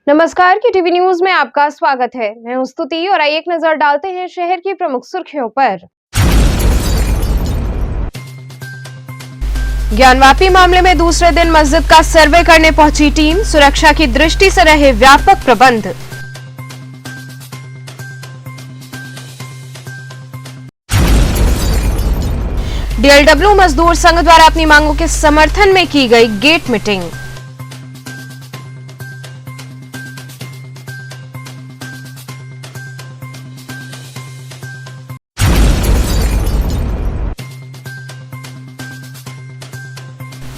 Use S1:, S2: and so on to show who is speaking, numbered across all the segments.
S1: नमस्कार की TV news में आपका स्वागत है। मैं हूं स्तुति और आइए एक नजर डालते हैं शहर की प्रमुख सुर्खियों पर। ज्ञानवापी मामले में दूसरे दिन मस्जिद का सर्वे करने पहुंची टीम, सुरक्षा की दृष्टि से रहे व्यापक प्रबंध। डीएलडब्ल्यू मजदूर संघ द्वारा अपनी मांगों के समर्थन में की गई गेट मीटिंग।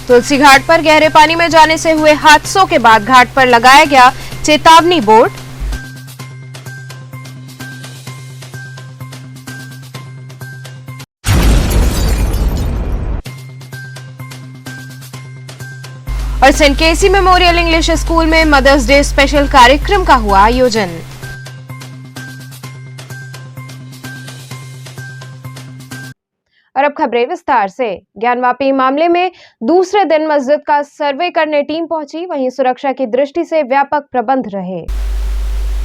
S1: तुलसी घाट पर गहरे पानी में जाने से हुए हादसों के बाद घाट पर लगाया गया चेतावनी बोर्ड। और सेंट केसी मेमोरियल इंग्लिश स्कूल में मदर्स डे स्पेशल कार्यक्रम का हुआ आयोजन। और अब खबरें विस्तार से। ज्ञानवापी मामले में दूसरे दिन मस्जिद का सर्वे करने टीम पहुंची, वहीं सुरक्षा की दृष्टि से व्यापक प्रबंध रहे।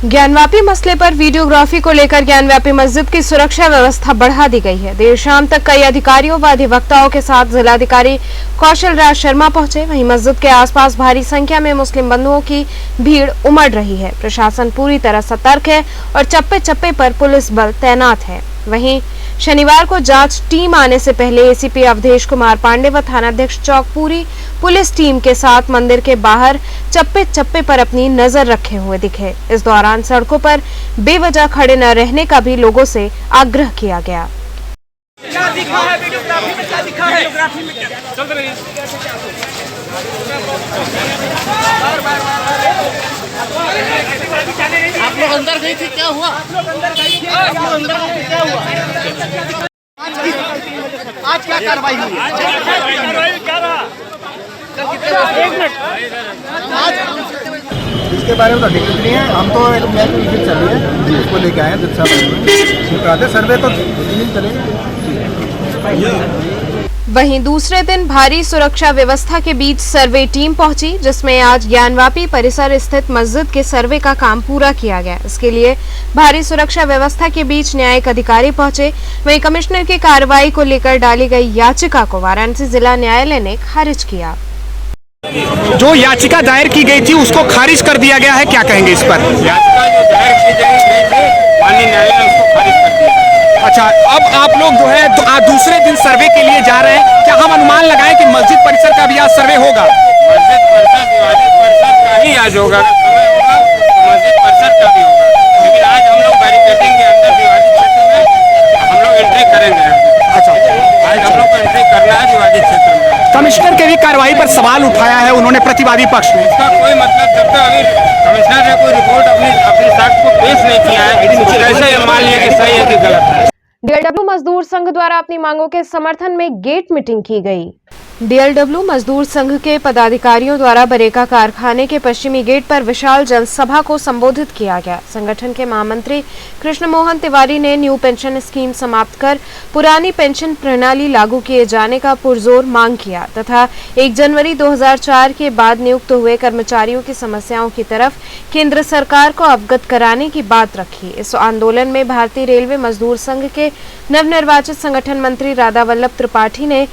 S1: ज्ञानवापी मसले पर वीडियोग्राफी को लेकर ज्ञानवापी मस्जिद की सुरक्षा व्यवस्था बढ़ा दी गई है। देर शाम तक कई अधिकारियों व अधिवक्ताओं के साथ जिलाधिकारी कौशल राज शर्मा पहुंचे। वहीं मस्जिद के आसपास भारी संख्या में मुस्लिम बंधुओं की भीड़ उमड़ रही है। प्रशासन पूरी तरह सतर्क है और चप्पे चप्पे पर पुलिस बल तैनात है। वहीं शनिवार को जांच टीम आने से पहले एसीपी अवधेश कुमार पांडे व थानाध्यक्ष चौकपुरी पुलिस टीम के साथ मंदिर के बाहर चप्पे चप्पे पर अपनी नजर रखे हुए दिखे। इस दौरान सड़कों पर बेवजह खड़े न रहने का भी लोगों से आग्रह किया गया।
S2: आप लोग अंदर गई थी, क्या हुआ? आप लोग अंदर गई थी, क्या हुआ? आज क्या कार्रवाई हुई? क्या रहा?
S3: इसके बारे में तो दिक्कत नहीं है। हम तो एक मैच विजिट चल रही है, इसको लेके आए हैं। सर्वे तो 2 दिन चलेगा।
S1: वहीं दूसरे दिन भारी सुरक्षा व्यवस्था के बीच सर्वे टीम पहुंची, जिसमें आज ज्ञानवापी परिसर स्थित मस्जिद के सर्वे का काम पूरा किया गया। इसके लिए भारी सुरक्षा व्यवस्था के बीच न्यायिक अधिकारी पहुंचे। वहीं कमिश्नर की कार्रवाई को लेकर डाली गई याचिका को वाराणसी जिला न्यायालय ने खारिज किया।
S4: जो याचिका दायर की गई थी उसको खारिज कर दिया गया है, क्या कहेंगे इस पर?
S5: याचिका जो दायर की गई माननीय न्यायालय ने उसको खारिज कर दिया।
S4: अच्छा, अब आप लोग जो है दूसरे दिन सर्वे के लिए जा रहे हैं, क्या हम अनुमान लगाएं कि मस्जिद परिसर का भी आज सर्वे होगा?
S5: मस्जिद परिसर विवादित परिसर का ही आज होगा। समय होगा तो मस्जिद परिसर का भी होगा, लेकिन आज हम लोग बैरिकेडिंग के अंदर विवादित क्षेत्र में हम लोग एंट्री करेंगे।
S4: अच्छा,
S5: आज हम लोग को एंट्री करना है विवादित क्षेत्र में।
S4: कमिश्नर के भी कार्रवाई पर सवाल उठाया है उन्होंने प्रतिवादी पक्ष में।
S5: इसका कोई मतलब जब तक अभी कमिश्नर ने कोई रिपोर्ट अपनी साक्ष्य को पेश नहीं किया है, कैसे ये मान लिया कि सही है कि गलत है।
S1: डीएलडब्ल्यू मजदूर संघ द्वारा अपनी मांगों के समर्थन में गेट मीटिंग की गई। डीएलडब्ल्यू मजदूर संघ के पदाधिकारियों द्वारा बरेका कारखाने के पश्चिमी गेट पर विशाल जनसभा को संबोधित किया गया। संगठन के महामंत्री कृष्ण मोहन तिवारी ने न्यू पेंशन स्कीम समाप्त कर पुरानी पेंशन प्रणाली लागू किए जाने का पुरजोर मांग किया तथा 1 जनवरी 2004 के बाद नियुक्त हुए कर्मचारियों की समस्याओं की तरफ केंद्र सरकार को अवगत कराने की बात रखी। इस आंदोलन में भारतीय रेलवे मजदूर संघ के नवनिर्वाचित संगठन मंत्री राधा वल्लभ त्रिपाठी ने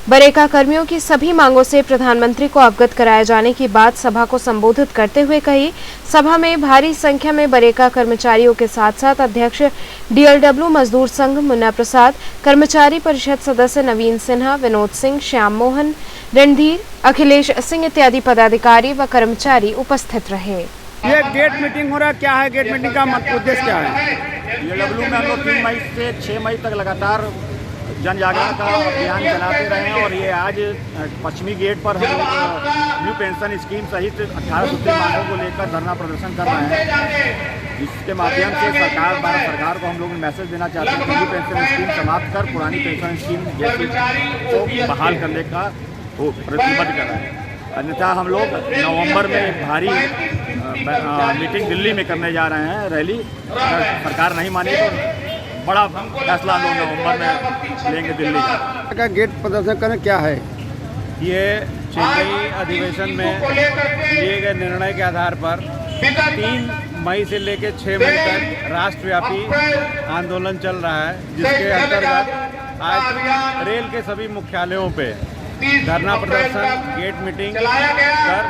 S1: बरेका कर्मियों की सभी मांगों से प्रधानमंत्री को अवगत कराए जाने की बात सभा को संबोधित करते हुए कही। सभा में भारी संख्या में बरेका कर्मचारियों के साथ साथ अध्यक्ष डीएलडब्ल्यू मजदूर संघ मुन्ना प्रसाद, कर्मचारी परिषद सदस्य नवीन सिन्हा, विनोद सिंह, श्याम मोहन, रणधीर, अखिलेश सिंह इत्यादि पदाधिकारी व कर्मचारी उपस्थित रहे।
S6: ये गेट मीटिंग हो रहा है, क्या है गेट मीटिंग का उद्देश्य क्या है?
S3: डीएलडब्ल्यू में हम लोग 3 मई से 6 मई तक लगातार जन जागरण का अभियान चलाते रहे हैं और ये आज पश्चिमी गेट पर हम लोग न्यू पेंशन स्कीम सहित 18 सूत्री मांगों को लेकर धरना प्रदर्शन कर रहे हैं। इसके माध्यम से भारत सरकार को हम लोग मैसेज देना चाहते हैं कि न्यू पेंशन स्कीम समाप्त कर पुरानी पेंशन स्कीम जैसी को बहाल करने का वो प्रतिबद्ध कर रहे हैं। अन्यथा हम लोग नवंबर में एक भारी मीटिंग दिल्ली में करने जा रहे हैं, रैली। अगर सरकार नहीं मानी तो बड़ा फैसला हम लोग नवंबर में लेंगे दिल्ली का।
S6: गेट प्रदर्शन करना क्या है?
S3: ये चेन्नई अधिवेशन में लिए गए निर्णय के आधार पर 3 मई से लेकर 6 मई तक राष्ट्रव्यापी आंदोलन चल रहा है, जिसके अंतर्गत आज रेल के सभी मुख्यालयों पे धरना प्रदर्शन, गेट मीटिंग कर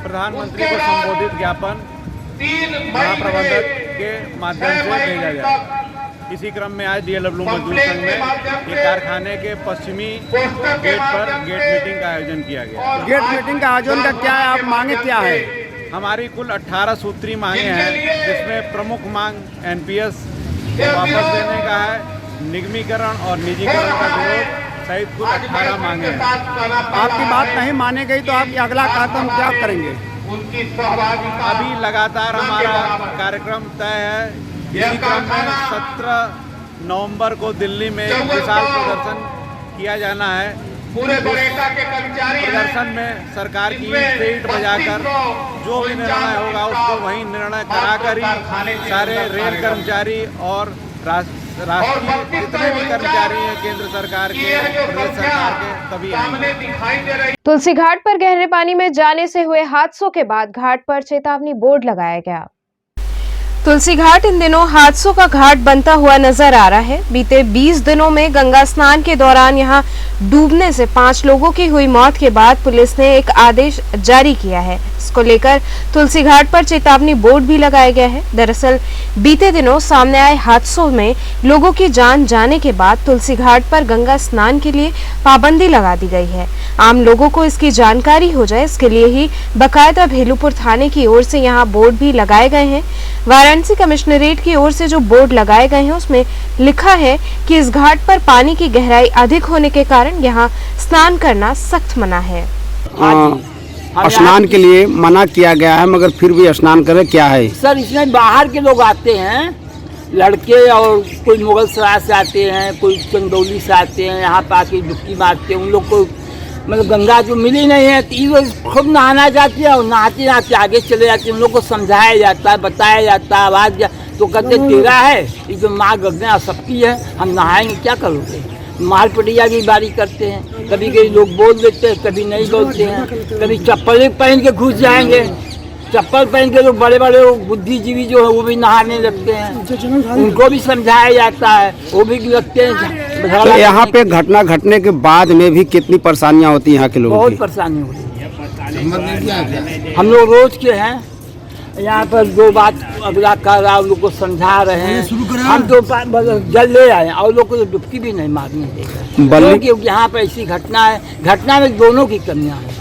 S3: प्रधानमंत्री को संबोधित ज्ञापन महाप्रबंधक के माध्यम से भेजा जाएगा। इसी क्रम में आज DLW मजदूर संघ में एक कारखाने के पश्चिमी गेट पर गेट मीटिंग का आयोजन किया गया।
S6: गेट मीटिंग का आयोजन का क्या है, आप मांगे क्या है?
S3: हमारी कुल 18 सूत्री मांगे हैं, जिसमें प्रमुख मांग NPS वापस देने का है, निगमीकरण और निजीकरण का विरोध सहित कुल 18 मांगे हैं।
S6: आपकी बात नहीं मानी गई तो आप अगला कदम क्या करेंगे?
S3: अभी लगातार हमारा कार्यक्रम तय है। इसी क्रम में 17 नवंबर को दिल्ली में विशाल प्रदर्शन किया जाना है। प्रदर्शन में सरकार की ईंट बजाकर जो भी निर्णय होगा उसको वही निर्णय कराकर ही सारे रेल कर्मचारी और राष्ट्रीय जितने भी कर्मचारी हैं केंद्र सरकार के, प्रदेश सरकार के, तभी आएंगे।
S1: तुलसी घाट पर गहरे पानी में जाने से हुए हादसों के बाद घाट पर चेतावनी बोर्ड लगाया गया। तुलसी घाट इन दिनों हादसों का घाट बनता हुआ नजर आ रहा है। बीते 20 दिनों में गंगा स्नान के दौरान यहां डूबने से 5 लोगों की हुई मौत के बाद पुलिस ने एक आदेश जारी किया है। इसको लेकर तुलसी घाट पर चेतावनी बोर्ड भी लगाया गया है। दरअसल बीते दिनों सामने आए हादसों में लोगों की जान जाने के बाद तुलसी घाट पर गंगा स्नान के लिए पाबंदी लगा दी गई है। आम लोगों को इसकी जानकारी हो जाए, इसके लिए ही बकायदा भेलूपुर थाने की ओर से यहाँ बोर्ड भी लगाए गए हैं। वाराणसी कमिश्नरेट की ओर से जो बोर्ड लगाए गए हैं उसमें लिखा है कि इस घाट पर पानी की गहराई अधिक होने के कारण यहाँ स्नान करना सख्त मना है।
S6: स्नान के लिए मना किया गया है, मगर फिर भी स्नान करें, क्या है
S7: सर? इसमें बाहर के लोग आते हैं, लड़के, और कोई मुगल सराय से आते हैं, कोई चंदौली से आते हैं, यहाँ पर आके डुबकी मारते हैं। उन लोग को मतलब गंगा जो मिली नहीं है तो ये खुद नहाना चाहते हैं और नहाते नहाते आगे चले जाते हैं। उन लोग को समझाया जाता है, बताया जाता है, आवाज़ तो कहते तेरा है, ये जो माँ गंगा सबकी है, हम नहाएंगे, क्या करोगे? मारपटिया की बारी करते हैं, कभी कभी लोग बोल देते हैं, कभी नहीं बोलते हैं, कभी चप्पल पहन के घुस जाएंगे। चप्पल पहन के लोग बड़े बड़े बुद्धिजीवी जो है वो भी नहाने लगते हैं, उनको भी समझाया जाता है, वो भी लगते हैं।
S6: तो यहाँ पे घटना घटने के बाद में भी कितनी परेशानियाँ होती हैं यहाँ के लोगों की?
S7: बहुत परेशानी होती है। हम लोग रोज के हैं यहाँ पर, जो बात अगला कर रहा है उन लोग को समझा रहे हैं। हम तो जल ले आए और लोग को डुबकी भी नहीं मारने देगा, क्योंकि यहाँ पर ऐसी घटना है। घटना में दोनों की कमियाँ हैं।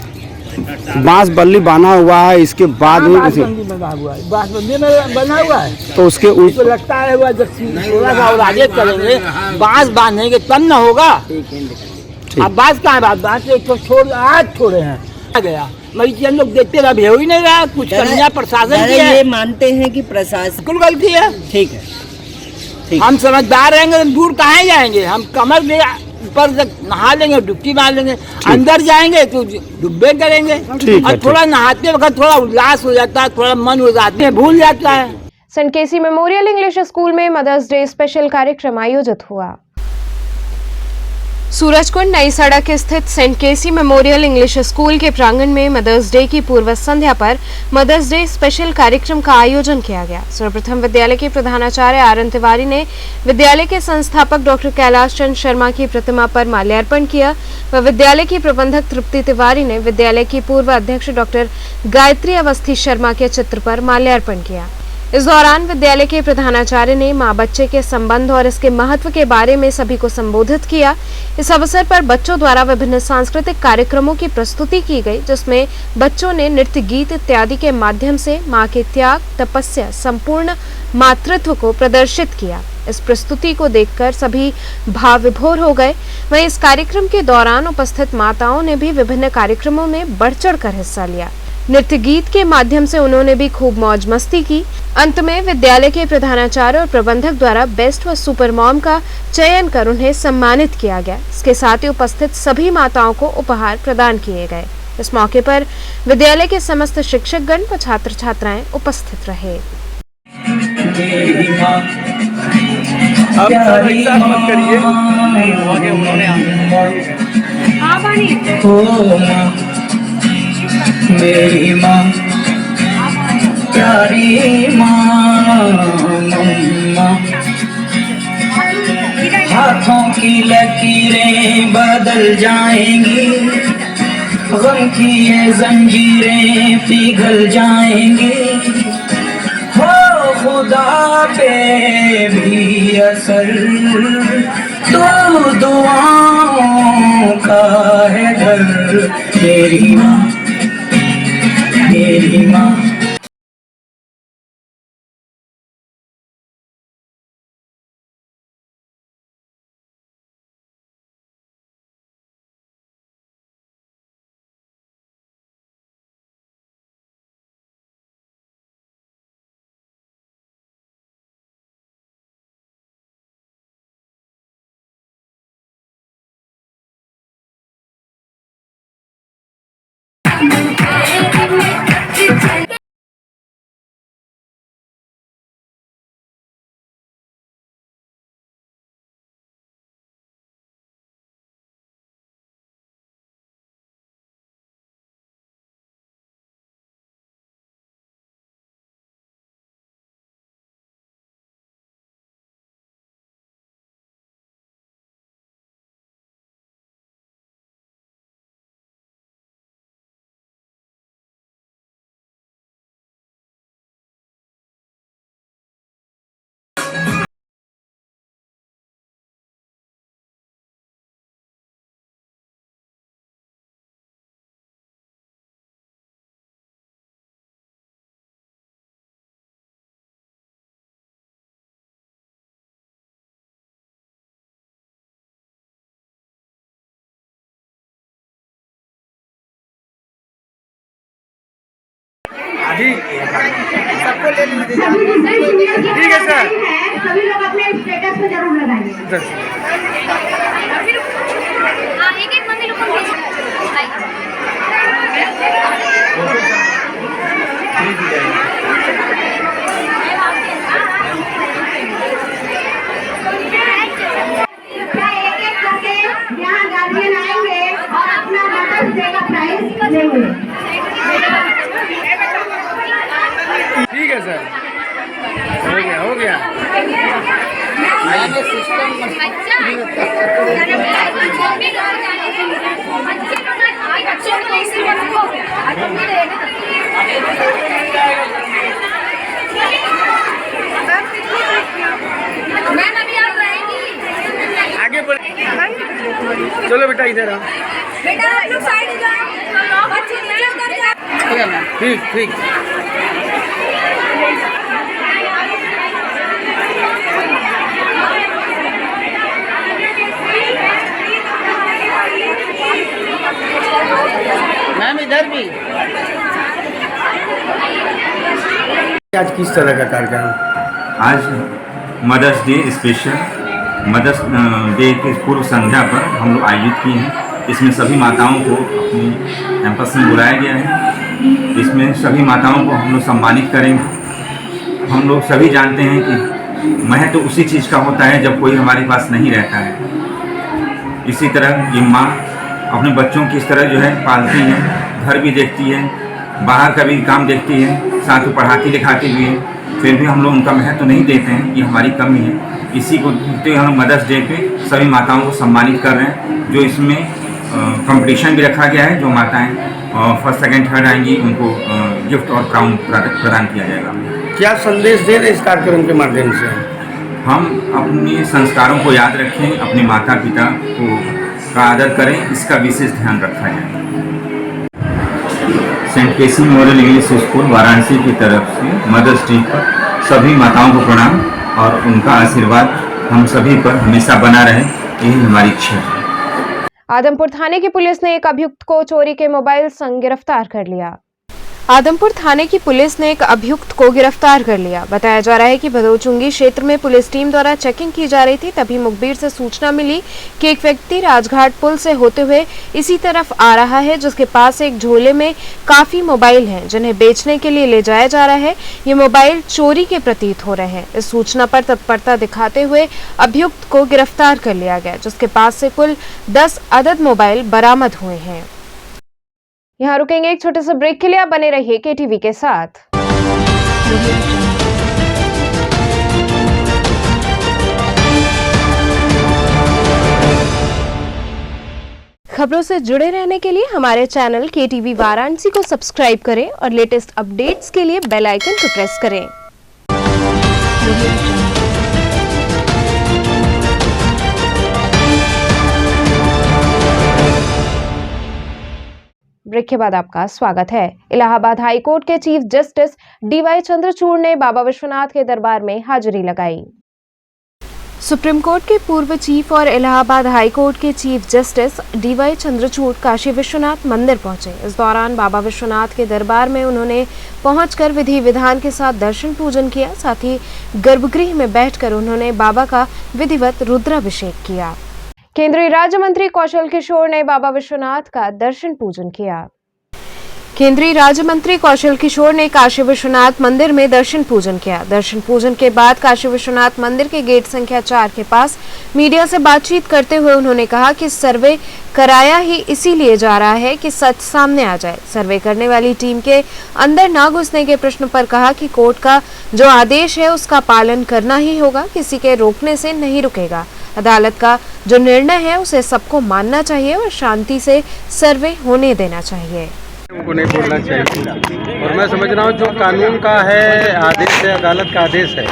S6: बांस बल्ली बना हुआ है, इसके बाद में
S7: बांसबंदी बना हुआ है, बांसबंदी में बना हुआ है,
S6: तो उसके
S7: तो लगता है हुआ जब थोड़ा सा और आगे चलेंगे, बांस बांधेंगे तब न होगा। अब बांस कहाँ है? बांस तो छोड़ आज छोड़े हैं गया, मगर लोग देखते रहे, हो ही नहीं रहा। कुछ कमियां प्रशासन की है।
S8: ये मानते हैं कि प्रशासन
S7: बिल्कुल गलती है।
S8: ठीक है,
S7: हम समझदार रहेंगे तो दूर कहाँ जाएंगे? हम कमर ले ऊपर नहा लेंगे, डुबकी मार लेंगे, अंदर जाएंगे तो डुब्बे करेंगे। और थोड़ा नहाते वक्त थोड़ा उल्लास हो जाता है, थोड़ा मन हो जाते हैं, भूल जाता है।
S1: सेंट केसी मेमोरियल इंग्लिश स्कूल में मदर्स डे स्पेशल कार्यक्रम आयोजित हुआ। सूरजकुंड नई सड़क स्थित सेंट केसी मेमोरियल इंग्लिश स्कूल के प्रांगण में मदर्स डे की पूर्व संध्या पर मदर्स डे स्पेशल कार्यक्रम का आयोजन किया गया। सर्वप्रथम विद्यालय के प्रधानाचार्य आर.एन. तिवारी ने विद्यालय के संस्थापक डॉक्टर कैलाश चंद्र शर्मा की प्रतिमा पर माल्यार्पण किया व विद्यालय की प्रबंधक तृप्ति तिवारी ने विद्यालय की पूर्व अध्यक्ष डॉक्टर गायत्री अवस्थी शर्मा के चित्र पर माल्यार्पण किया। इस दौरान विद्यालय के प्रधानाचार्य ने माँ बच्चे के संबंध और इसके महत्व के बारे में सभी को संबोधित किया। इस अवसर पर बच्चों द्वारा विभिन्न सांस्कृतिक कार्यक्रमों की प्रस्तुति की गई, जिसमें बच्चों ने नृत्य, गीत इत्यादि के माध्यम से माँ के त्याग, तपस्या, संपूर्ण मातृत्व को प्रदर्शित किया। इस प्रस्तुति को देखकर सभी भाव विभोर हो गए। वहीं इस कार्यक्रम के दौरान उपस्थित माताओं ने भी विभिन्न कार्यक्रमों में बढ़ चढ़कर हिस्सा लिया। नृत्य गीत के माध्यम से उन्होंने भी खूब मौज मस्ती की। अंत में विद्यालय के प्रधानाचार्य और प्रबंधक द्वारा बेस्ट व सुपर मॉम का चयन कर उन्हें सम्मानित किया गया। इसके साथ ही उपस्थित सभी माताओं को उपहार प्रदान किए गए। इस मौके पर विद्यालय के समस्त शिक्षकगण व छात्र छात्राएं उपस्थित रहे।
S9: मेरी माँ
S8: प्यारी माँ मम्मा, हाथों की लकीरें बदल जाएंगी, गम की ये जंजीरें पिघल जाएंगी, हो खुदा पे भी असर तो दुआओं का है घर। मेरी माँ, मेरी माँ।
S2: सबको ले लीजिए। ठीक है सर, सभी लोग अपने स्टेटस पे जरूर लगाइए। एक मम्मी लोग एक करके यहाँ गार्जियन आएंगे और अपना मदर्स डे का प्राइज लेंगे।
S4: ठीक है सर, हो गया हो गया। आगे बढ़, चलो बेटा इधर आओ।
S2: बेटा आप लोग साइड जाओ, बच्चे नीचे उतर जाओ।
S4: ठीक ठीक।
S7: मैम इधर भी।
S6: आज किस तरह का कार्यक्रम?
S9: आज mother's day special mother's day के पूर्व संध्या पर हम लोग आयोजित किए हैं। इसमें सभी माताओं को अपने कैंपस में बुलाया गया है। इसमें सभी माताओं को हम लोग सम्मानित करेंगे। हम लोग सभी जानते हैं कि महत्व तो उसी चीज़ का होता है जब कोई हमारे पास नहीं रहता है। इसी तरह ये माँ अपने बच्चों की इस तरह जो है पालती है, घर भी देखती है, बाहर का भी काम देखती है, साथ में पढ़ाती लिखाती भी है। फिर भी हम लोग उनका महत्व तो नहीं देते हैं, ये हमारी कमी है। इसी को देखते हुए हम मदर्स डे पे सभी माताओं को सम्मानित कर रहे हैं। जो इसमें कंपटीशन भी रखा गया है, जो माताएं फर्स्ट सेकंड थर्ड आएंगी उनको गिफ्ट और क्राउन प्रदान किया जाएगा।
S6: क्या संदेश दे रहे इस कार्यक्रम के माध्यम से?
S9: हम अपने संस्कारों को याद रखें, अपने माता पिता को का आदर करें, इसका विशेष ध्यान रखा जाए। सेंट केसी मॉडल इंग्लिश स्कूल वाराणसी की तरफ से मदर्स डे पर सभी माताओं को प्रणाम और उनका आशीर्वाद हम सभी पर हमेशा बना रहे, यही हमारी इच्छा है।
S1: आदमपुर थाने की पुलिस ने एक अभियुक्त को चोरी के मोबाइल संग गिरफ्तार कर लिया। आदमपुर थाने की पुलिस ने एक अभियुक्त को गिरफ्तार कर लिया। बताया जा रहा है कि भदोचुंगी क्षेत्र में पुलिस टीम द्वारा चेकिंग की जा रही थी, तभी मुखबिर से सूचना मिली कि एक व्यक्ति राजघाट पुल से होते हुए इसी तरफ आ रहा है, जिसके पास एक झोले में काफी मोबाइल हैं, जिन्हें बेचने के लिए ले जाया जा रहा है। ये मोबाइल चोरी के प्रतीत हो रहे हैं। इस सूचना पर तत्परता दिखाते हुए अभियुक्त को गिरफ्तार कर लिया गया, जिसके पास से कुल 10 अदद मोबाइल बरामद हुए हैं। यहाँ रुकेंगे एक छोटे से ब्रेक के लिए, आप बने रहिए केटीवी के साथ। खबरों से जुड़े रहने के लिए हमारे चैनल KTV वाराणसी को सब्सक्राइब करें और लेटेस्ट अपडेट्स के लिए बेल आइकन को प्रेस करें। ब्रेक के बाद आपका स्वागत है। इलाहाबाद हाई कोर्ट के चीफ जस्टिस DY चंद्रचूड़ ने बाबा विश्वनाथ के दरबार में हाजिरी लगाई। सुप्रीम कोर्ट के पूर्व चीफ और इलाहाबाद हाई कोर्ट के chief justice DY Chandrachud Kashi Vishwanath मंदिर पहुंचे। इस दौरान बाबा विश्वनाथ के दरबार में उन्होंने पहुंचकर विधि विधान के साथ दर्शन पूजन किया। साथ ही गर्भगृह में बैठकर उन्होंने बाबा का विधिवत रुद्राभिषेक किया। केंद्रीय राज्य मंत्री कौशल किशोर ने बाबा विश्वनाथ का दर्शन पूजन किया। केंद्रीय राज्य मंत्री कौशल किशोर ने काशी विश्वनाथ मंदिर में दर्शन पूजन किया। दर्शन पूजन के बाद काशी विश्वनाथ मंदिर के गेट संख्या 4 के पास मीडिया से बातचीत करते हुए उन्होंने कहा कि सर्वे कराया ही इसीलिए जा रहा है कि सच सामने आ जाए। सर्वे करने वाली टीम के अंदर न घुसने के प्रश्न पर कहा कि कोर्ट का जो आदेश है उसका पालन करना ही होगा, किसी के रोकने से नहीं रुकेगा। अदालत का जो निर्णय है उसे सबको मानना चाहिए और शांति से सर्वे होने देना चाहिए।
S10: उनको नहीं बोलना चाहिए और मैं समझ रहा हूँ जो कानून का है आदेश है, अदालत का आदेश है,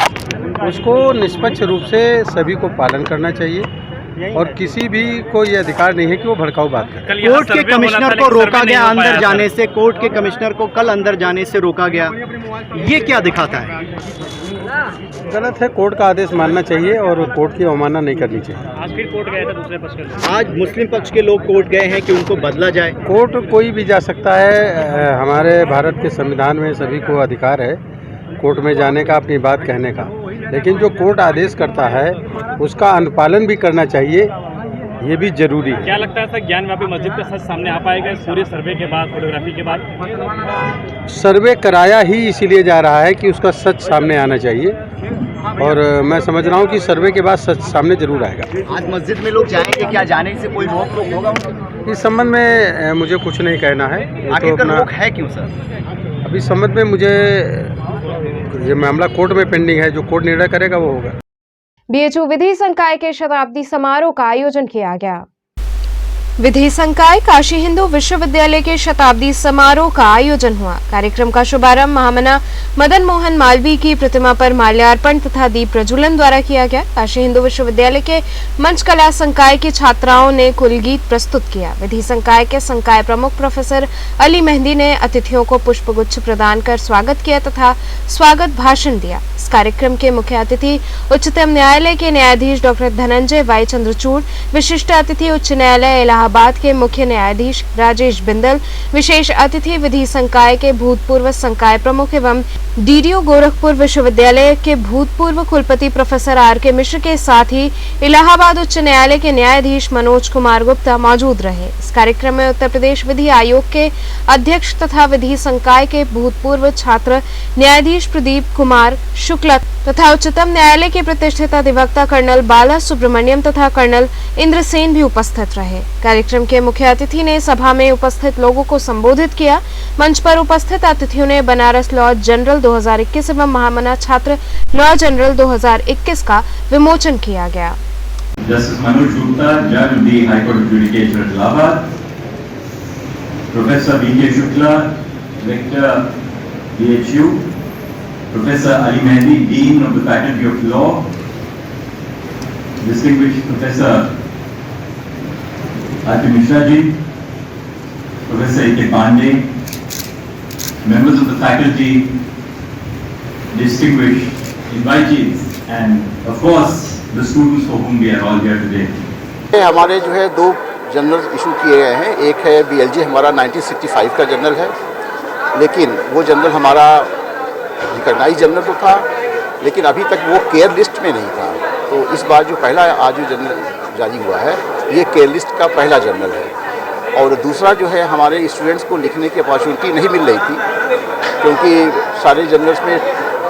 S10: उसको निष्पक्ष रूप से सभी को पालन करना चाहिए और किसी भी को ये अधिकार नहीं है कि वो भड़काऊ बात करे।
S3: कोर्ट के कमिश्नर को रोका गया अंदर जाने से, कोर्ट के कमिश्नर को कल अंदर जाने से रोका गया, ये क्या दिखाता है?
S10: गलत है। कोर्ट का आदेश मानना चाहिए और कोर्ट की अवमानना नहीं करनी चाहिए।
S3: आज फिर कोर्ट गए थे दूसरे पक्ष के, आज मुस्लिम पक्ष के लोग कोर्ट गए हैं कि उनको बदला जाए।
S10: कोर्ट कोई भी जा सकता है। हमारे भारत के संविधान में सभी को अधिकार है कोर्ट में जाने का, अपनी बात कहने का, लेकिन जो कोर्ट आदेश करता है उसका अनुपालन भी करना चाहिए, ये भी जरूरी है।
S3: क्या लगता है सर, ज्ञानव्यापी मस्जिद का सच सामने आ पाएगा इस पूरे सर्वे के बाद, फोटोग्राफी के बाद?
S10: सर्वे कराया ही इसीलिए जा रहा है कि उसका सच सामने आना चाहिए और मैं समझ रहा हूँ कि सर्वे के बाद सच सामने जरूर आएगा।
S3: आज मस्जिद में लोग जाएंगे, क्या जाने से कोई रोक टोक होगा?
S10: इस संबंध में मुझे कुछ नहीं कहना है।
S3: आखिर रोक है क्यों सर?
S10: अभी इस संबंध में मुझे ये मामला कोर्ट में पेंडिंग है, जो कोर्ट निर्णय करेगा वो होगा।
S1: BHU विधि संकाय के शताब्दी समारोह का आयोजन किया गया। विधि संकाय काशी हिंदू विश्वविद्यालय के शताब्दी समारोह का आयोजन हुआ। कार्यक्रम का शुभारंभ महामना मदन मोहन मालवीय की प्रतिमा पर माल्यार्पण तथा दीप प्रज्वलन द्वारा किया गया। काशी हिंदू विश्वविद्यालय के मंच कला संकाय की छात्राओं ने कुलगीत प्रस्तुत किया। विधि संकाय के संकाय प्रमुख प्रोफेसर अली मेहंदी ने अतिथियों को पुष्पगुच्छ प्रदान कर स्वागत किया तथा स्वागत भाषण दिया। इस कार्यक्रम के मुख्य अतिथि उच्चतम न्यायालय के न्यायाधीश डॉक्टर धनंजय वाई चंद्रचूड़, विशिष्ट अतिथि उच्च न्यायालय इलाहाबाद के मुख्य न्यायाधीश राजेश बिंदल, विशेष अतिथि विधि संकाय के भूतपूर्व संकाय प्रमुख एवं DDO गोरखपुर विश्वविद्यालय के भूतपूर्व कुलपति प्रोफेसर RK मिश्र के साथ ही इलाहाबाद उच्च न्यायालय के न्यायाधीश मनोज कुमार गुप्ता मौजूद रहे। इस कार्यक्रम में उत्तर प्रदेश विधि आयोग के अध्यक्ष तथा विधि संकाय के भूतपूर्व छात्र न्यायाधीश प्रदीप कुमार शुक्ला तथा उच्चतम न्यायालय के प्रतिष्ठित अधिवक्ता कर्नल बाला सुब्रमण्यम तथा कर्नल इंद्रसेन भी उपस्थित रहे। कार्यक्रम के मुख्य अतिथि ने सभा में उपस्थित लोगों को संबोधित किया। मंच पर उपस्थित अतिथियों ने बनारस लॉ जनरल 2021 एवं महामना छात्र लॉ जनरल 2021 का विमोचन किया गया।
S9: Justice Manoj Gupta, Judge of the High Court of Judicature at Allahabad, Professor B.K. Shukla, Rector, BHU, Professor Ali Mehdi, Dean of the Faculty of Law, Distinguished Professor R.K. Mishra ji, Professor A.K. Pandey, members of the faculty, distinguished invitees, and of course the students for whom we are all here today.
S2: हमारे जो है 2 journal issue किए गए हैं। एक है BLG हमारा 1965 का जर्नल है, लेकिन वो जर्नल हमारा रिकॉग्नाइज जर्नल तो था, लेकिन अभी तक वो केयर लिस्ट में नहीं था। तो इस बार जो पहला आज जो जर्नल जारी हुआ है, ये केयर लिस्ट का पहला जर्नल है। और दूसरा जो है, हमारे स्टूडेंट्स को लिखने की अपॉर्चुनिटी नहीं मिल रही थी, क्योंकि सारे जर्नल्स में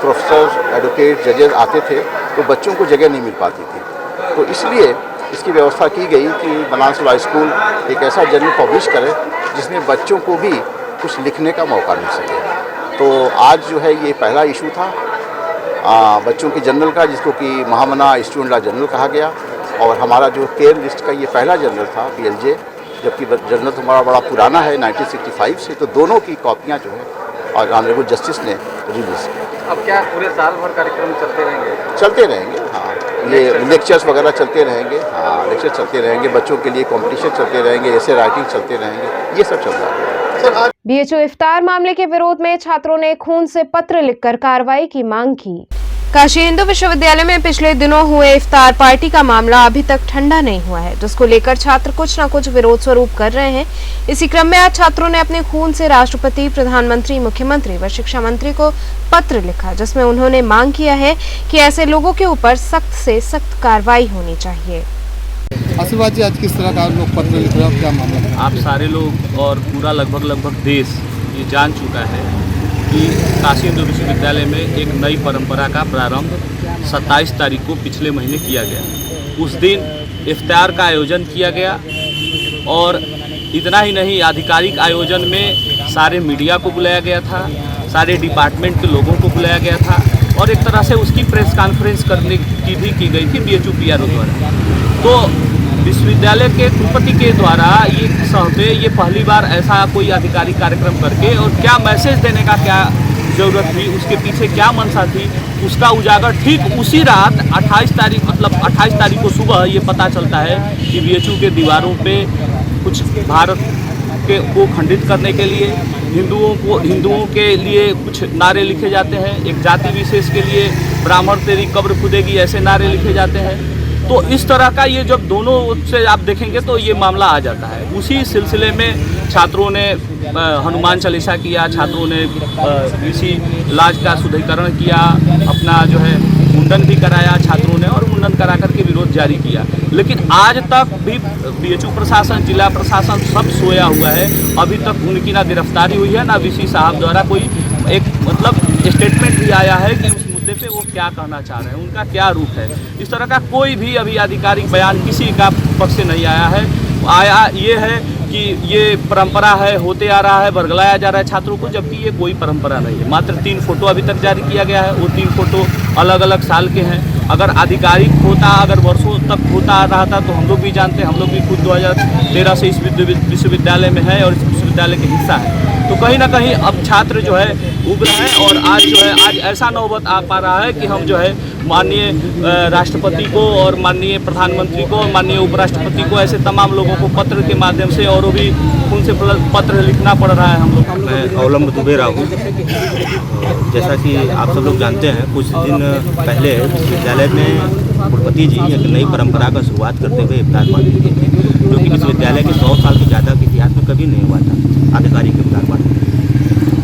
S2: प्रोफेसर, एडवोकेट, जजेस आते थे, तो बच्चों को जगह नहीं मिल पाती थी। तो इसलिए इसकी व्यवस्था की गई कि बनारस लॉ स्कूल एक ऐसा जर्नल पब्लिश करे जिसमें बच्चों को भी कुछ लिखने का मौका मिल सके। तो आज जो है ये पहला इशू था बच्चों के जनरल का, जिसको कि महामना स्टूडेंट लॉ जनरल कहा गया, और हमारा जो केयर लिस्ट का ये पहला जनरल था BLJ, जबकि जनरल तो हमारा बड़ा पुराना है 1965 से। तो दोनों की कॉपियाँ जो है और ऑनरेबल जस्टिस ने रिलीज की।
S10: अब क्या पूरे साल भर कार्यक्रम चलते रहेंगे?
S2: चलते रहेंगे, हाँ। ये लेक्चर्स वगैरह चलते रहेंगे, हाँ, लेक्चर चलते रहेंगे, बच्चों के लिए कॉम्पिटिशन चलते रहेंगे, ऐसे राइटिंग चलते रहेंगे, ये सब चल रहा है।
S1: BHU इफ्तार मामले के विरोध में छात्रों ने खून से पत्र लिखकर कार्रवाई की मांग की। काशी हिंदू विश्वविद्यालय में पिछले दिनों हुए इफ्तार पार्टी का मामला अभी तक ठंडा नहीं हुआ है, जिसको लेकर छात्र कुछ न कुछ विरोध स्वरूप कर रहे हैं। इसी क्रम में आज छात्रों ने अपने खून से राष्ट्रपति, प्रधानमंत्री, मुख्यमंत्री व शिक्षा मंत्री को पत्र लिखा, जिसमें उन्होंने मांग किया है कि ऐसे लोगों के ऊपर सख्त से सख्त कार्रवाई होनी चाहिए।
S10: आशीर्वाद जी, आज किस तरह का लोग पत्र लिख रहे हो, क्या मामला है?
S11: आप सारे लोग और पूरा लगभग देश ये जान चुका है कि काशी हिंदू विश्वविद्यालय में एक नई परंपरा का प्रारंभ 27 तारीख को पिछले महीने किया गया। उस दिन इफ्तार का आयोजन किया गया, और इतना ही नहीं, आधिकारिक आयोजन में सारे मीडिया को बुलाया गया था, सारे डिपार्टमेंट के लोगों को बुलाया गया था, और एक तरह से उसकी प्रेस कॉन्फ्रेंस करने की भी की गई थी BHU PRO द्वारा। तो विश्वविद्यालय के कुलपति के द्वारा ये सहते ये पहली बार ऐसा कोई आधिकारिक कार्यक्रम करके, और क्या मैसेज देने का क्या ज़रूरत थी, उसके पीछे क्या मंशा थी, उसका उजागर ठीक उसी रात 28 तारीख को सुबह ये पता चलता है कि BHU के दीवारों पे कुछ भारत को खंडित करने के लिए, हिंदुओं के लिए कुछ नारे लिखे जाते हैं, एक जाति विशेष के लिए ब्राह्मण तेरी कब्र खुदेगी, ऐसे नारे लिखे जाते हैं। तो इस तरह का ये जब दोनों से आप देखेंगे तो ये मामला आ जाता है। उसी सिलसिले में छात्रों ने हनुमान चालीसा किया, छात्रों ने इसी लाज का शुद्धिकरण किया, अपना जो है मुंडन भी कराया छात्रों ने, और मुंडन करा करके विरोध जारी किया। लेकिन आज तक भी BHU प्रशासन, जिला प्रशासन सब सोया हुआ है। अभी तक उनकी ना गिरफ्तारी हुई है, ना VC साहब द्वारा कोई एक स्टेटमेंट भी आया है कि उस मुद्दे पे वो क्या कहना चाह रहे हैं, उनका क्या रूप है। इस तरह का कोई भी अभी आधिकारिक बयान किसी का पक्ष से नहीं आया है। आया ये है कि ये परंपरा है, होते आ रहा है, बरगलाया जा रहा है छात्रों को, जबकि ये कोई परंपरा नहीं है। मात्र 3 फोटो अभी तक जारी किया गया है, वो 3 फोटो अलग अलग साल के हैं। अगर आधिकारिक होता, अगर वर्षों तक होता रहा था, तो हम लोग भी जानते हैं, हम लोग भी खुद 2013 से इस विश्वविद्यालय में है और इस विश्वविद्यालय के हिस्सा है। तो कहीं ना कहीं अब छात्र जो है उग्र है, और आज ऐसा नौबत आ पा रहा है कि हम जो है माननीय राष्ट्रपति को और माननीय प्रधानमंत्री को और माननीय उपराष्ट्रपति को, ऐसे तमाम लोगों को पत्र के माध्यम से और भी उनसे पत्र लिखना पड़ रहा है हम लोग।
S12: मैं अवलंब दुबे राहू। जैसा कि आप सब लोग जानते हैं, कुछ दिन पहले विश्वविद्यालय में कुलपति जी एक नई परंपरा का शुरुआत करते हुए इफ्तार पार्टी की थी, जो कि विश्वविद्यालय के 100 साल से ज़्यादा के इतिहास में कभी नहीं हुआ था आधिकारिक इफ्तार पार्टी।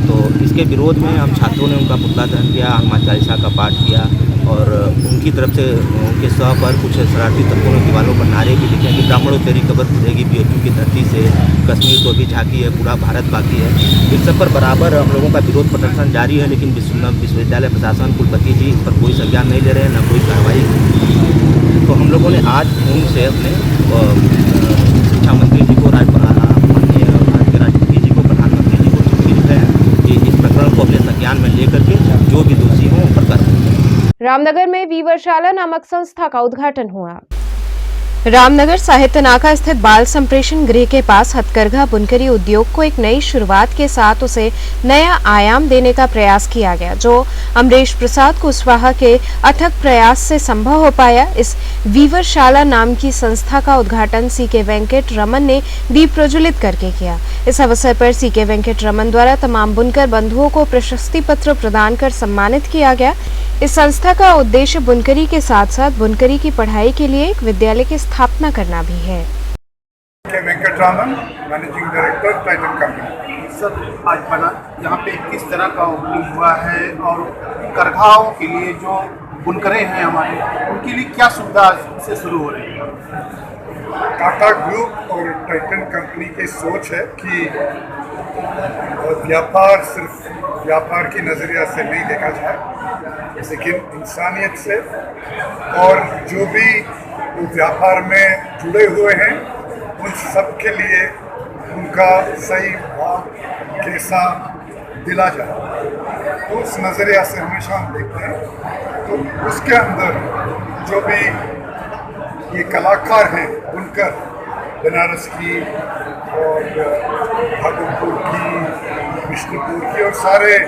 S12: तो इसके विरोध में हम छात्रों ने उनका पुतला दहन किया, हनुमान चालीसा का पाठ किया, और उनकी तरफ से उनके सौ पर कुछ शरारती तत्वों ने दीवारों पर नारे भी लिखे कि ब्राह्मणों तेरी कब्र खुदेगी, BHU की धरती से कश्मीर को भी झांकी है, पूरा भारत बाकी है। इस सब पर बराबर हम लोगों का विरोध प्रदर्शन जारी है, लेकिन विश्वविद्यालय प्रशासन, कुलपति जी इस पर कोई संज्ञान नहीं ले रहे हैं, न कोई कार्रवाई। तो हम लोगों ने आज फोन से अपने शिक्षा मंत्री जी को, माननीय भारत के राष्ट्रपति जी को, प्रधानमंत्री जी को चिट्ठी लिखे हैं कि इस प्रकरण को अपने संज्ञान में लेकर के जो भी दोषी हों उन पर कार्रवाई।
S1: रामनगर में वीवरशाला नामक संस्था का उद्घाटन हुआ। रामनगर साहित्य नाका स्थित बाल संप्रेषण गृह के पास हथकरघा बुनकरी उद्योग को एक नई शुरुआत के साथ उसे नया आयाम देने का प्रयास किया गया, जो अमरीश प्रसाद कुशवाहा के अथक प्रयास से संभव हो पाया। इस वीवरशाला नाम की संस्था का उद्घाटन CK वेंकट रमन ने दीप प्रज्वलित करके किया। इस अवसर पर CK वेंकट रमन द्वारा तमाम बुनकर बंधुओं को प्रशस्ति पत्र प्रदान कर सम्मानित किया गया। इस संस्था का उद्देश्य बुनकरी के साथ साथ बुनकरी की पढ़ाई के लिए एक विद्यालय की स्थापना करना भी है।
S13: Venkataraman, managing director, Titan company. Sir, आज बना यहाँ पे किस तरह का ओपनिंग हुआ है, और करघाओं के लिए जो बुनकरें हैं हमारे, उनके लिए क्या सुविधा से शुरू हो रही है?
S14: टाटा ग्रुप और टाइटन कंपनी की सोच है कि व्यापार सिर्फ व्यापार की नज़रिया से नहीं देखा जाए, लेकिन इंसानियत से, और जो भी व्यापार में जुड़े हुए हैं उन सब के लिए उनका सही भाव कैसा दिला जाए। उस नज़रिया से हमेशा हम देखते हैं। तो उसके अंदर जो भी ये कलाकार हैं, बुनकर, बनारस की और भागलपुर की, विष्णुपुर की और सारे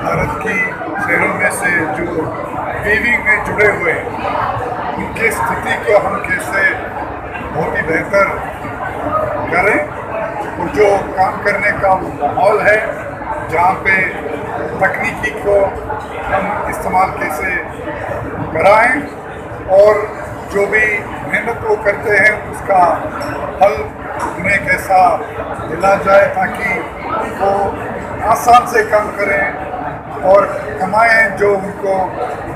S14: भारत की शहरों में से जो वीविंग में जुड़े हुए हैं, उनकी स्थिति को हम कैसे बहुत ही बेहतर करें और जो काम करने का माहौल है, जहाँ पे तकनीकी को हम इस्तेमाल कैसे कराएं और जो भी मेहनत वो करते हैं उसका फल उन्हें कैसा दिला जाए, ताकि वो आसान से काम करें और कमाएं जो उनको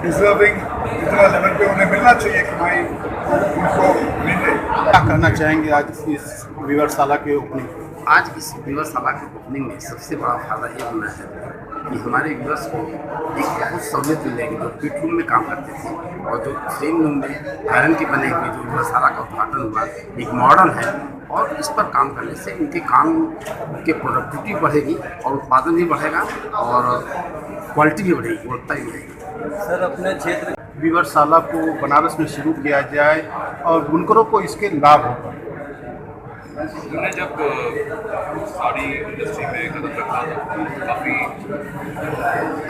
S14: डिजर्विंग जितना लेवल पे उन्हें मिलना चाहिए कमाई उनको मिले।
S13: क्या करना चाहेंगे आज इस विवरशाला के ओपनिंग?
S2: आज इस विवरशाला के ओपनिंग में सबसे बड़ा फायदा ये होना है कि हमारे व्यूअर्स को एक बहुत सहूलियत मिलेगी जो पीट रूम में काम करते थे और जो सेम रूम में आयरन की बने हुई जो व्यूवरशाला का उद्घाटन हुआ एक मॉडल है और इस पर काम करने से इनके काम के प्रोडक्टिविटी बढ़ेगी और उत्पादन भी बढ़ेगा और क्वालिटी भी बढ़ेगी, गुणवत्ता भी बढ़ेगी।
S13: सर, अपने क्षेत्र विवरशाला को बनारस में शुरू किया जाए और बुनकरों को इसके लाभ होगा।
S11: हमने जब साड़ी इंडस्ट्री में कदम रखा तो काफ़ी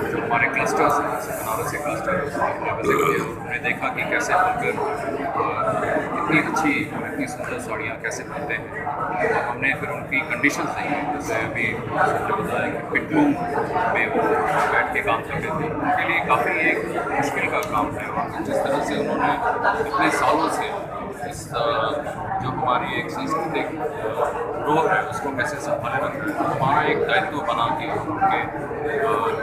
S11: जो हमारे क्लस्टर्स हैं, बनारस के क्लस्टर हमने विजिट किया, हमने देखा कि कैसे बनकर इतनी अच्छी इतनी सुंदर साड़ियाँ कैसे बनते हैं। और हमने फिर उनकी कंडीशंस देखी, जैसे अभी आपने बताया कि पिट रूम में वो बैठ के काम करते थे, उनके लिए काफ़ी एक मुश्किल का काम है। और जिस तरह से उन्होंने इतने सालों से इस जो हमारी एक सांस्कृतिक रोल है उसको कैसे संभाले रखना है, हमारा एक दायित्व बना कि उनके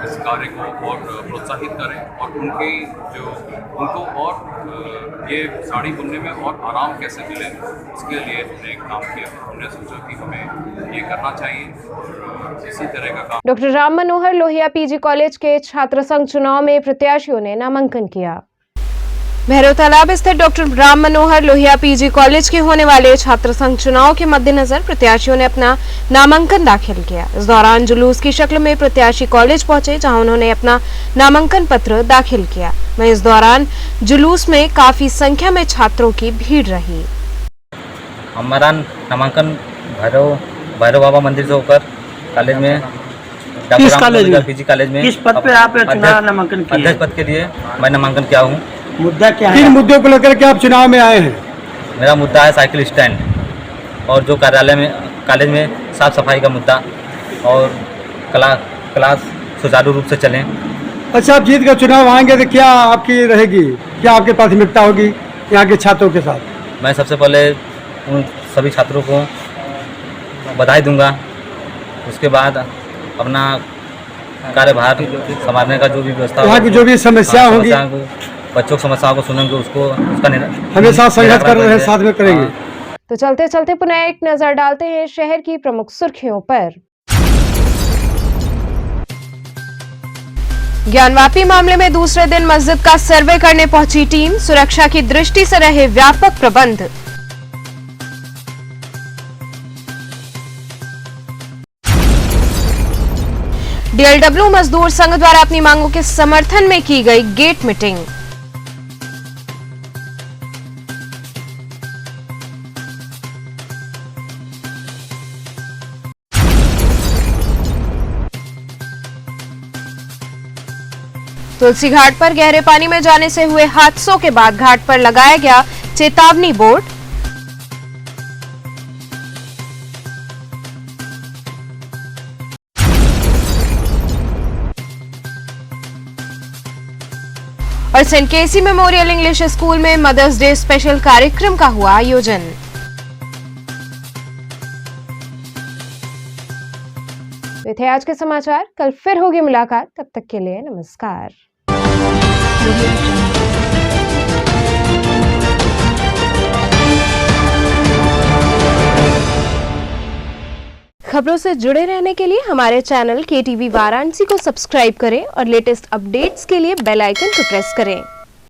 S11: इस कार्य को और प्रोत्साहित करें और उनको और ये साड़ी बुनने में और आराम कैसे मिले, उसके लिए हमने एक काम किया। हमने सोचा कि हमें ये करना चाहिए और इसी तरह का काम।
S1: Doctor Ram Manohar Lohia PG college के छात्र संघ चुनाव में प्रत्याशियों ने नामांकन किया। भैरव तालाब स्थित doctor Ram Manohar Lohia PG college के होने वाले छात्र संघ चुनाव के मद्देनजर प्रत्याशियों ने अपना नामांकन दाखिल किया। इस दौरान जुलूस की शक्ल में प्रत्याशी कॉलेज पहुंचे, जहां उन्होंने अपना नामांकन पत्र दाखिल किया। वहीं इस दौरान जुलूस में काफी संख्या में छात्रों की भीड़ रही।
S12: हमारा नामांकन भैरव बाबा मंदिर से होकर कॉलेज में
S7: किस कॉलेज में?
S12: पीजी कॉलेज में।
S7: किस पद पे आप चुनाव नामांकन किए?
S12: अध्यक्ष पद के लिए मैं नामांकन किया हूँ।
S7: मुद्दा क्या है?
S10: किन मुद्दों को लेकर के आप चुनाव में आए हैं?
S12: मेरा मुद्दा है साइकिल स्टैंड और जो कार्यालय में कॉलेज में साफ सफाई का मुद्दा और क्लास सुचारू रूप से चलें।
S10: अच्छा, आप जीत कर चुनाव आएंगे तो क्या आपकी रहेगी, क्या आपकी प्राथमिकता होगी यहाँ के छात्रों के साथ?
S12: मैं सबसे पहले उन सभी छात्रों को बधाई दूंगा, उसके बाद अपना कार्यभार संभालने का जो भी व्यवस्था
S10: यहाँ की जो भी समस्या होगी,
S12: बच्चों की समस्याओं को सुनेंगे, उसका
S10: हमेशा संघर्ष कर रहे हैं, साथ में करेंगे।
S1: तो चलते चलते पुनः एक नजर डालते हैं शहर की प्रमुख सुर्खियों पर। ज्ञानवापी मामले में दूसरे दिन मस्जिद का सर्वे करने पहुंची टीम, सुरक्षा की दृष्टि से रहे व्यापक प्रबंध। डीएलडब्ल्यू मजदूर संघ द्वारा अपनी मांगों के समर्थन में की गई गेट मीटिंग। तुलसी घाट पर गहरे पानी में जाने से हुए हादसों के बाद घाट पर लगाया गया चेतावनी बोर्ड। और सेंट केसी मेमोरियल इंग्लिश स्कूल में मदर्स डे स्पेशल कार्यक्रम का हुआ आयोजन। ये थे आज के समाचार, कल फिर होगी मुलाकात, तब तक के लिए नमस्कार। खबरों से जुड़े रहने के लिए हमारे चैनल KTV वाराणसी को सब्सक्राइब करें और लेटेस्ट अपडेट्स के लिए बेल आइकन को प्रेस करें।